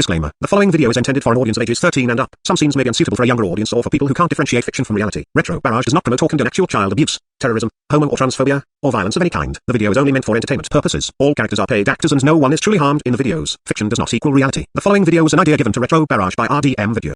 Disclaimer. The following video is intended for an audience of ages 13 and up. Some scenes may be unsuitable for a younger audience or for people who can't differentiate fiction from reality. Retro Barrage does not promote or condone actual child abuse, terrorism, homo or transphobia, or violence of any kind. The video is only meant for entertainment purposes. All characters are paid actors and no one is truly harmed in the videos. Fiction does not equal reality. The following video was an idea given to Retro Barrage by RDM Video.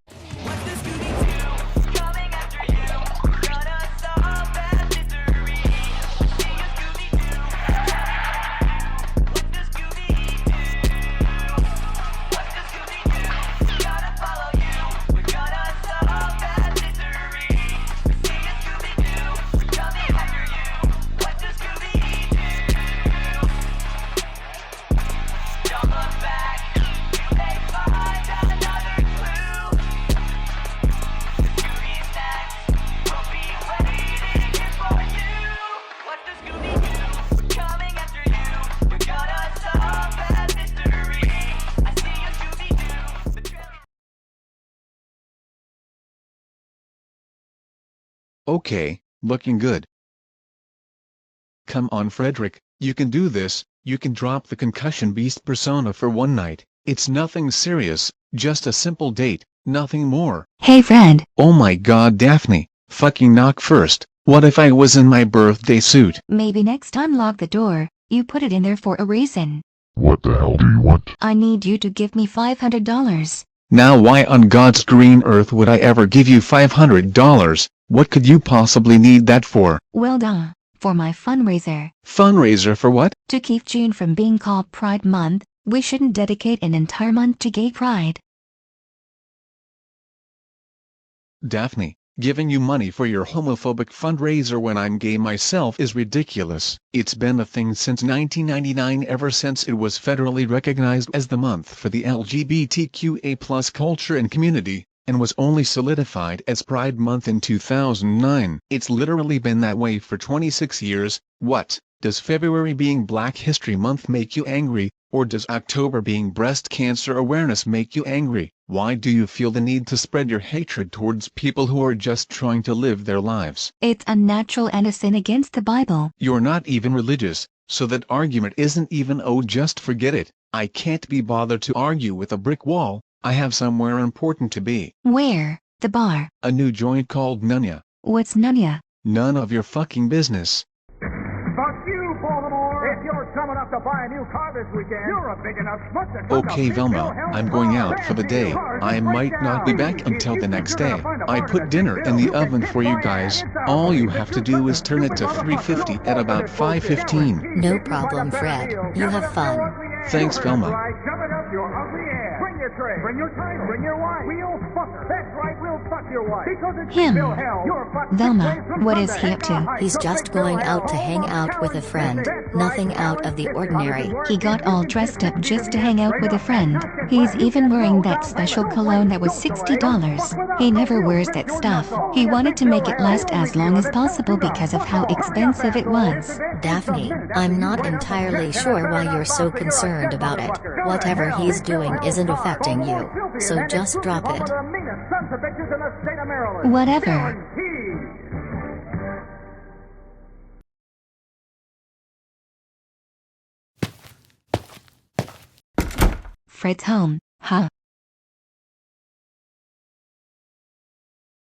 Okay, looking good. Come on Frederick, you can do this, you can drop the concussion beast persona for one night, it's nothing serious, just a simple date, nothing more. Hey Fred. Oh my god Daphne, fucking knock first, what if I was in my birthday suit? Maybe next time lock the door, you put it in there for a reason. What the hell do you want? I need you to give me $500. Now why on God's green earth would I ever give you $500? What could you possibly need that for? Well duh, for my fundraiser. Fundraiser for what? To keep June from being called Pride Month, we shouldn't dedicate an entire month to gay pride. Daphne, giving you money for your homophobic fundraiser when I'm gay myself is ridiculous. It's been a thing since 1999, ever since it was federally recognized as the month for the LGBTQA+ culture and community, and was only solidified as Pride Month in 2009. It's literally been that way for 26 years. What, does February being Black History Month make you angry, or does October being Breast Cancer Awareness make you angry? Why do you feel the need to spread your hatred towards people who are just trying to live their lives? It's unnatural and a sin against the Bible. You're not even religious, so that argument isn't even just forget it. I can't be bothered to argue with a brick wall. I have somewhere important to be. Where? The bar. A new joint called Nunya. What's Nunya? None of your fucking business. Fuck you, Baltimore! If you're dumb enough to buy a new car this weekend, you're a big enough schmuck to cook Okay a big Velma, hell I'm of going a out for the day. car I might right not be now. back until the next You're day. gonna find a I bar put that dinner fits in you the and oven fits for you my guys. ass out. All you have to do is turn it to 350 at about 5:15. No problem, Fred. You have fun. Thanks Velma. Right, shove it up your ugly ass. Bring your tray. Bring your title. Bring your wife. We'll fuck her. That's right, we'll fuck your wife. Because it's Him. still hell. You're fucked Velma, six days from what is Sunday. he up to? He's just going out to hang out with a friend. Nothing out of the ordinary. He got all dressed up just to hang out with a friend. He's even wearing that special cologne that was $60. He never wears that stuff. He wanted to make it last as long as possible because of how expensive it was. Daphne, I'm not entirely sure why you're so concerned about it. Whatever he's doing isn't affecting you. So just drop it. Whatever. Fred's home, huh?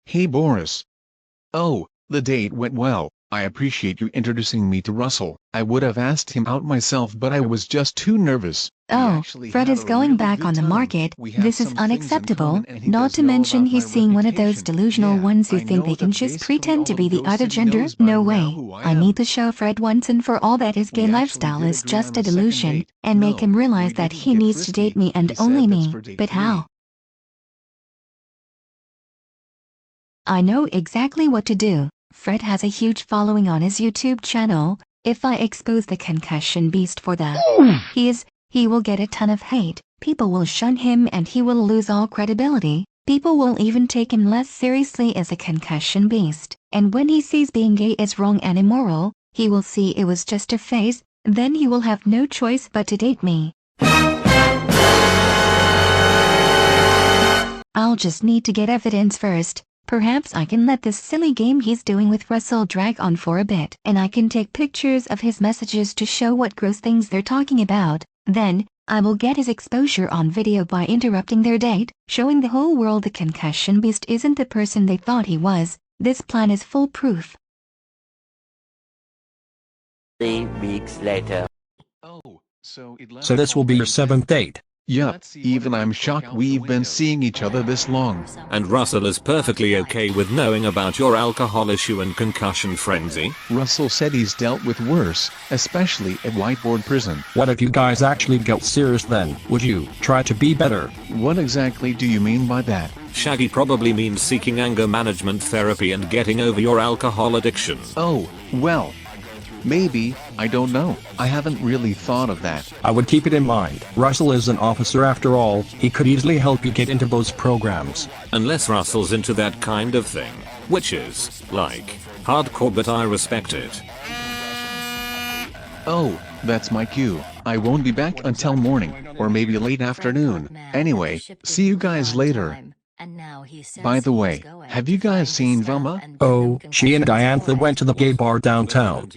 Hey Boris. Oh, the date went well. I appreciate you introducing me to Russell. I would have asked him out myself but I was just too nervous. Oh, Fred is going back on the market. This is unacceptable. Not to mention he's seeing one of those delusional ones who think they can just pretend to be the other gender. No way. I need to show Fred once and for all that his gay lifestyle is just a delusion, and make him realize that he needs to date me and only me. But how? I know exactly what to do. Fred has a huge following on his YouTube channel. If I expose the concussion beast for that, he will get a ton of hate. People will shun him and he will lose all credibility. People will even take him less seriously as a concussion beast. And when he sees being gay is wrong and immoral, he will see it was just a phase, then he will have no choice but to date me. I'll just need to get evidence first. Perhaps I can let this silly game he's doing with Russell drag on for a bit, and I can take pictures of his messages to show what gross things they're talking about. Then, I will get his exposure on video by interrupting their date, showing the whole world the concussion beast isn't the person they thought he was. This plan is foolproof. 3 weeks later. Oh, so this will be your 7th date. Yup, even I'm shocked we've been seeing each other this long. And Russell is perfectly okay with knowing about your alcohol issue and concussion frenzy? Russell said he's dealt with worse, especially at Whiteboard Prison. What if you guys actually get serious then? Would you try to be better? What exactly do you mean by that? Shaggy probably means seeking anger management therapy and getting over your alcohol addiction. Oh, well. Maybe, I don't know. I haven't really thought of that. I would keep it in mind. Russell is an officer after all. He could easily help you get into those programs. Unless Russell's into that kind of thing. Which is, like, hardcore, but I respect it. Oh, that's my cue. I won't be back until morning, or maybe late afternoon. Anyway, see you guys later. By the way, have you guys seen Velma? Oh, she and Diantha went to the gay bar downtown.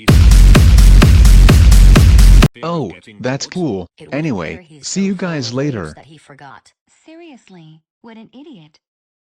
Oh, that's cool. Anyway, see you guys later. Seriously, what an idiot.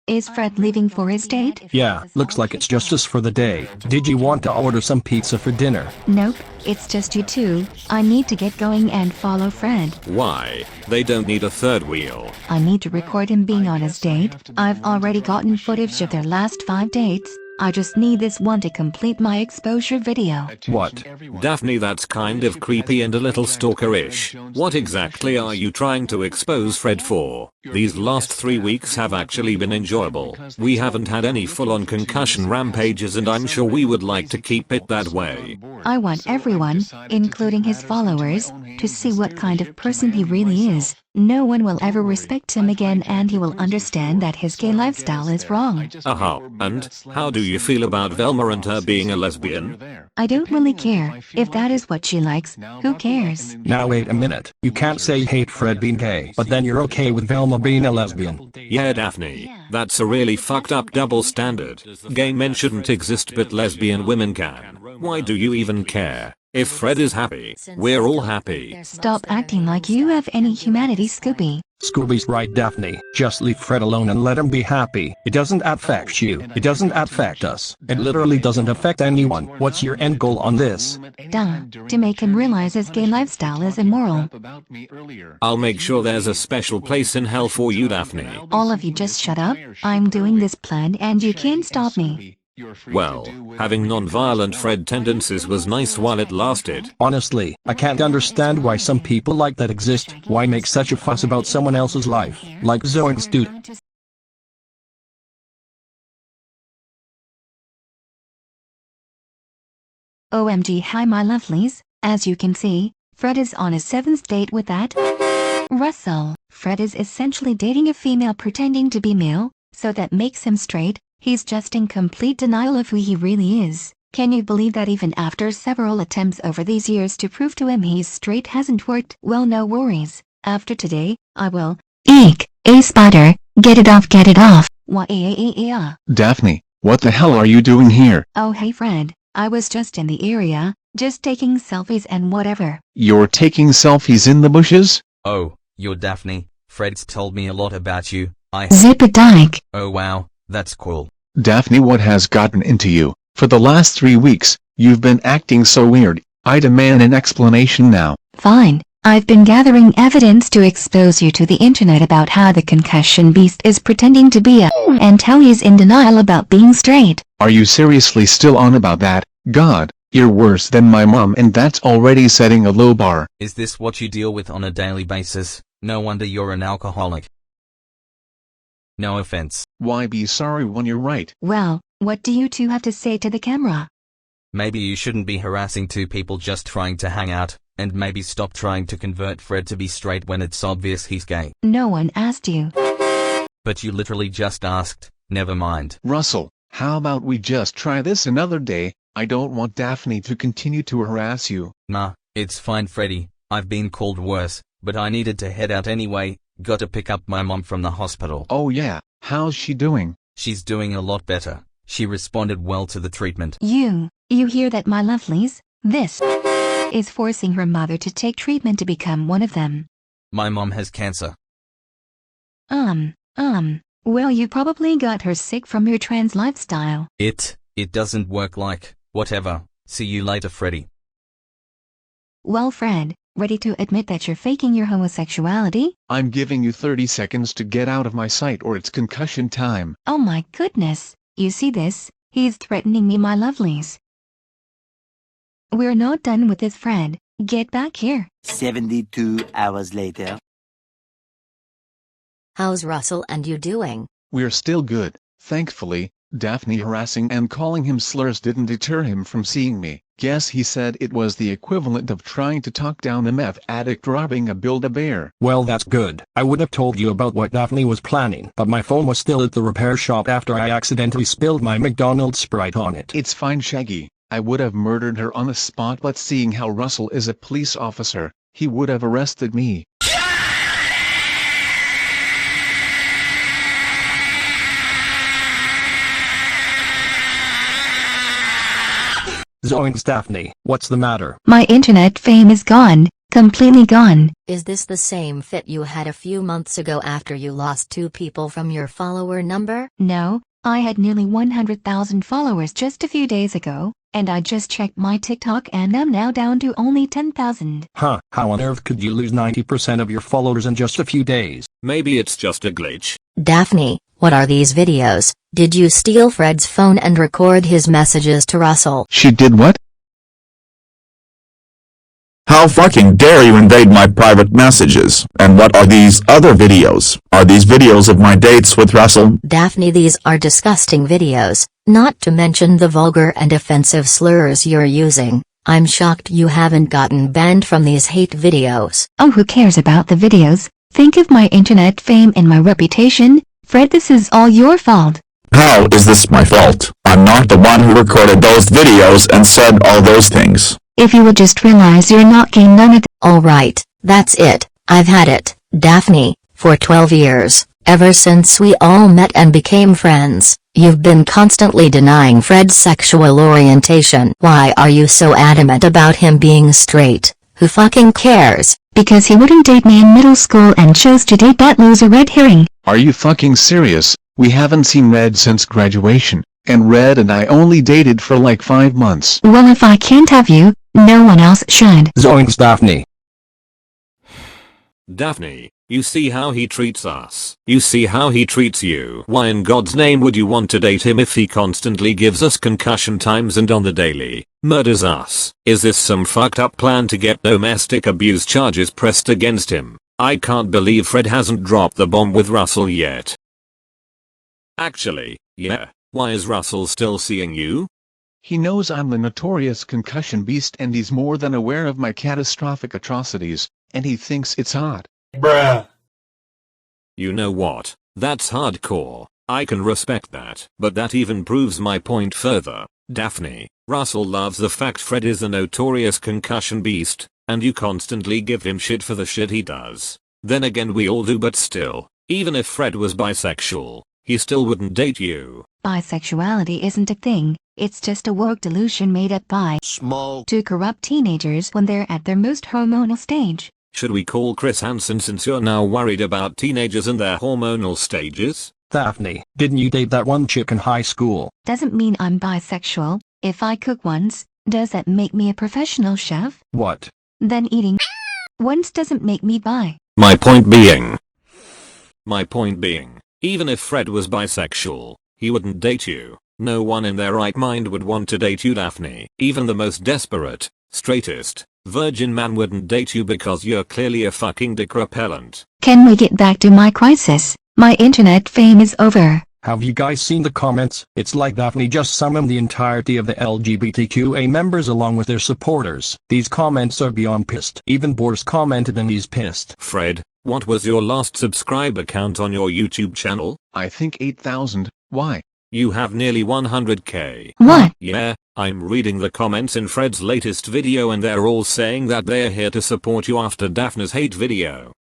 Is Fred leaving for his date? Yeah, looks like it's just us for the day. Did you want to order some pizza for dinner? Nope, it's just you two. I need to get going and follow Fred. Why? They don't need a third wheel. I need to record him being on his date. I've already gotten footage of their last 5 dates. I just need this one to complete my exposure video. What? Daphne, that's kind of creepy and a little stalkerish. What exactly are you trying to expose Fred for? These last 3 weeks have actually been enjoyable. We haven't had any full-on concussion rampages, and I'm sure we would like to keep it that way. I want everyone, including his followers, to see what kind of person he really is. No one will ever respect him again, and he will understand that his gay lifestyle is wrong. And how do you feel about Velma and her being a lesbian? I don't really care. If that is what she likes, who cares? Now wait a minute. You can't say you hate Fred being gay, but then you're okay with Velma being a lesbian. Yeah, Daphne. That's a really fucked up double standard. Gay men shouldn't exist, but lesbian women can. Why do you even care? If Fred is happy, we're all happy. Stop acting like you have any humanity, Scooby. Scooby's right, Daphne. Just leave Fred alone and let him be happy. It doesn't affect you. It doesn't affect us. It literally doesn't affect anyone. What's your end goal on this? Duh. To make him realize his gay lifestyle is immoral. I'll make sure there's a special place in hell for you, Daphne. All of you just shut up. I'm doing this plan and you can't stop me. Well, having non-violent Fred tendencies was nice while it lasted. Honestly, I can't understand why some people like that exist. Why make such a fuss about someone else's life, like Zoinks do? OMG, hi my lovelies. As you can see, Fred is on his 7th date with that Russell. Fred is essentially dating a female pretending to be male, so that makes him straight. He's just in complete denial of who he really is. Can you believe that even after several attempts over these years to prove to him he's straight hasn't worked? Well, no worries. After today, I will. Eek! A spider! Get it off, get it off! Daphne, what the hell are you doing here? Oh hey Fred, I was just in the area, just taking selfies and whatever. You're taking selfies in the bushes? Oh, you're Daphne. Fred's told me a lot about you. Zip it dyke! Oh wow. That's cool. Daphne, what has gotten into you? For the last 3 weeks, you've been acting so weird. I demand an explanation now. Fine. I've been gathering evidence to expose you to the internet about how the concussion beast is pretending to be a and how he's in denial about being straight. Are you seriously still on about that? God, you're worse than my mom, and that's already setting a low bar. Is this what you deal with on a daily basis? No wonder you're an alcoholic. No offense. Why be sorry when you're right? Well, what do you two have to say to the camera? Maybe you shouldn't be harassing 2 people just trying to hang out, and maybe stop trying to convert Fred to be straight when it's obvious he's gay. No one asked you. But you literally just asked. Never mind. Russell, how about we just try this another day? I don't want Daphne to continue to harass you. Nah, it's fine, Freddy. I've been called worse, but I needed to head out anyway. Got to pick up my mom from the hospital. Oh yeah, how's she doing? She's doing a lot better. She responded well to the treatment. You hear that, my lovelies? This is forcing her mother to take treatment to become one of them. My mom has cancer. Well, you probably got her sick from your trans lifestyle. It doesn't work like, whatever. See you later, Freddy. Well, Fred, ready to admit that you're faking your homosexuality? I'm giving you 30 seconds to get out of my sight or it's concussion time. Oh my goodness, you see this? He's threatening me, my lovelies. We're not done with this, Fred. Get back here. 72 hours later. How's Russell and you doing? We're still good, thankfully. Daphne harassing and calling him slurs didn't deter him from seeing me. Guess he said it was the equivalent of trying to talk down a meth addict robbing a Build-A-Bear. Well, that's good. I would have told you about what Daphne was planning, but my phone was still at the repair shop after I accidentally spilled my McDonald's Sprite on it. It's fine, Shaggy. I would have murdered her on the spot, but seeing how Russell is a police officer, he would have arrested me. Zoinks, Daphne, what's the matter? My internet fame is gone, completely gone. Is this the same fit you had a few months ago after you lost 2 people from your follower number? No, I had nearly 100,000 followers just a few days ago, and I just checked my TikTok and I'm now down to only 10,000. Huh, how on earth could you lose 90% of your followers in just a few days? Maybe it's just a glitch. Daphne, what are these videos? Did you steal Fred's phone and record his messages to Russell? She did what? How fucking dare you invade my private messages? And what are these other videos? Are these videos of my dates with Russell? Daphne, these are disgusting videos, not to mention the vulgar and offensive slurs you're using. I'm shocked you haven't gotten banned from these hate videos. Oh, who cares about the videos? Think of my internet fame and my reputation. Fred, this is all your fault. How is this my fault? I'm not the one who recorded those videos and said all those things. If you would just realize you're not getting none of Alright, that's it. I've had it, Daphne, for 12 years. Ever since we all met and became friends, you've been constantly denying Fred's sexual orientation. Why are you so adamant about him being straight? Who fucking cares? Because he wouldn't date me in middle school and chose to date that loser Red Herring. Are you fucking serious? We haven't seen Red since graduation, and Red and I only dated for like 5 months. Well, if I can't have you, no one else should. Zoinks, Daphne. Daphne, you see how he treats us. You see how he treats you. Why in God's name would you want to date him if he constantly gives us concussion times and on the daily murders us? Is this some fucked up plan to get domestic abuse charges pressed against him? I can't believe Fred hasn't dropped the bomb with Russell yet. Actually, yeah, why is Russell still seeing you? He knows I'm the notorious concussion beast and he's more than aware of my catastrophic atrocities, and he thinks it's hot. Bruh. You know what? That's hardcore. I can respect that. But that even proves my point further. Daphne, Russell loves the fact Fred is a notorious concussion beast, and you constantly give him shit for the shit he does. Then again, we all do, but still, even if Fred was bisexual, he still wouldn't date you. Bisexuality isn't a thing, it's just a woke delusion made up by to corrupt teenagers when they're at their most hormonal stage. Should we call Chris Hansen since you're now worried about teenagers and their hormonal stages? Daphne, didn't you date that one chick in high school? Doesn't mean I'm bisexual. If I cook once, does that make me a professional chef? What? Then eating once doesn't make me bi. My point being, even if Fred was bisexual, he wouldn't date you. No one in their right mind would want to date you, Daphne. Even the most desperate, straightest, virgin man wouldn't date you because you're clearly a fucking dick repellent. Can we get back to my crisis? My internet fame is over. Have you guys seen the comments? It's like Daphne just summoned the entirety of the LGBTQA members along with their supporters. These comments are beyond pissed. Even Boris commented and he's pissed. Fred, what was your last subscriber count on your YouTube channel? I think 8,000. Why? You have nearly 100k. What? Yeah, I'm reading the comments in Fred's latest video and they're all saying that they're here to support you after Daphne's hate video.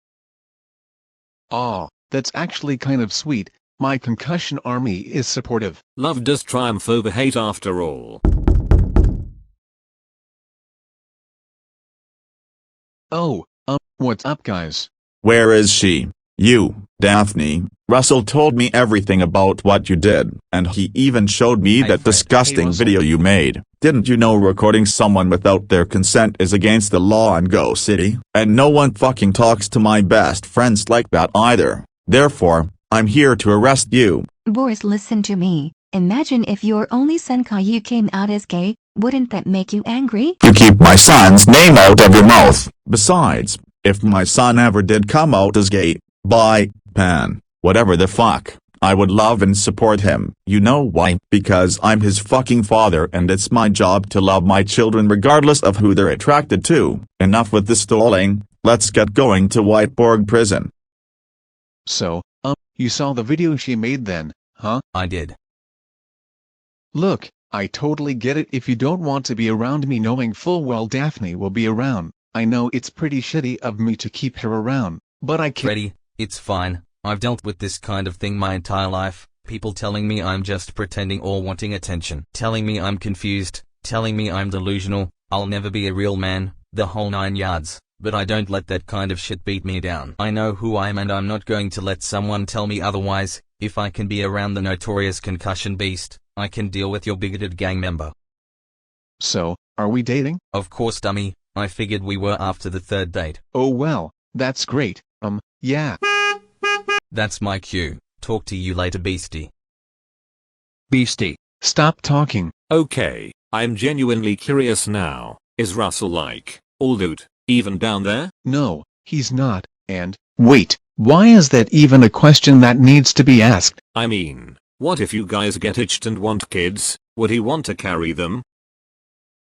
Aw, that's actually kind of sweet. My Concussion Army is supportive. Love does triumph over hate after all. Oh, what's up guys? Where is she? You, Daphne. Russell told me everything about what you did, and he even showed me that disgusting video you made. Didn't you know recording someone without their consent is against the law in Go City? And no one fucking talks to my best friends like that either. Therefore, I'm here to arrest you. Boris, listen to me. Imagine if your only son Caillou came out as gay, wouldn't that make you angry? You keep my son's name out of your mouth. Besides, if my son ever did come out as gay, bi, pan, whatever the fuck, I would love and support him. You know why? Because I'm his fucking father and it's my job to love my children regardless of who they're attracted to. Enough with the stalling, let's get going to Whiteborg prison. So, you saw the video she made then, huh? I did. Look, I totally get it if you don't want to be around me knowing full well Daphne will be around. I know it's pretty shitty of me to keep her around, but I can't. Freddy, it's fine. I've dealt with this kind of thing my entire life. People telling me I'm just pretending or wanting attention. Telling me I'm confused. Telling me I'm delusional. I'll never be a real man. The whole 9 yards. But I don't let that kind of shit beat me down. I know who I am and I'm not going to let someone tell me otherwise. If I can be around the notorious concussion beast, I can deal with your bigoted gang member. So, are we dating? Of course, dummy. I figured we were after the 3rd date. Oh well, that's great. Yeah. That's my cue. Talk to you later, beastie. Beastie. Stop talking. Okay, I'm genuinely curious now. Is Russell like, all loot, even down there? No, he's not, and, wait, why is that even a question that needs to be asked? I mean, what if you guys get hitched and want kids? Would he want to carry them?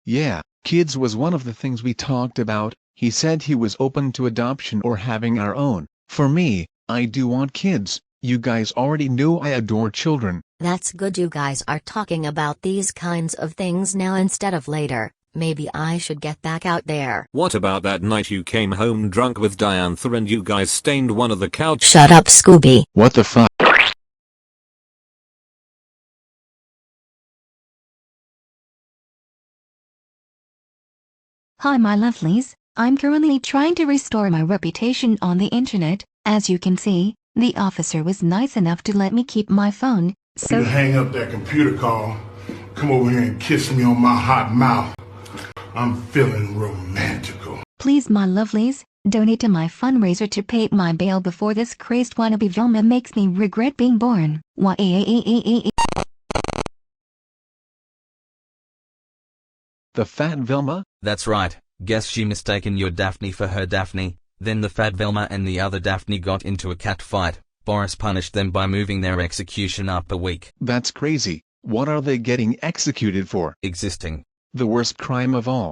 Yeah, kids was one of the things we talked about. He said he was open to adoption or having our own. For me, I do want kids. You guys already know I adore children. That's good you guys are talking about these kinds of things now instead of later. Maybe I should get back out there. What about that night you came home drunk with Diantha and you guys stained one of the couches? Shut up, Scooby. What the fuck? Hi my lovelies, I'm currently trying to restore my reputation on the internet. As you can see, the officer was nice enough to let me keep my phone, so— You hang up that computer call, come over here and kiss me on my hot mouth. I'm feeling romantical. Please my lovelies, donate to my fundraiser to pay my bail before this crazed wannabe Vilma makes me regret being born. The fat Vilma? That's right. Guess she mistaken your Daphne for her Daphne. Then the fat Velma and the other Daphne got into a cat fight. Boris punished them by moving their execution up a week. That's crazy. What are they getting executed for? Existing. The worst crime of all.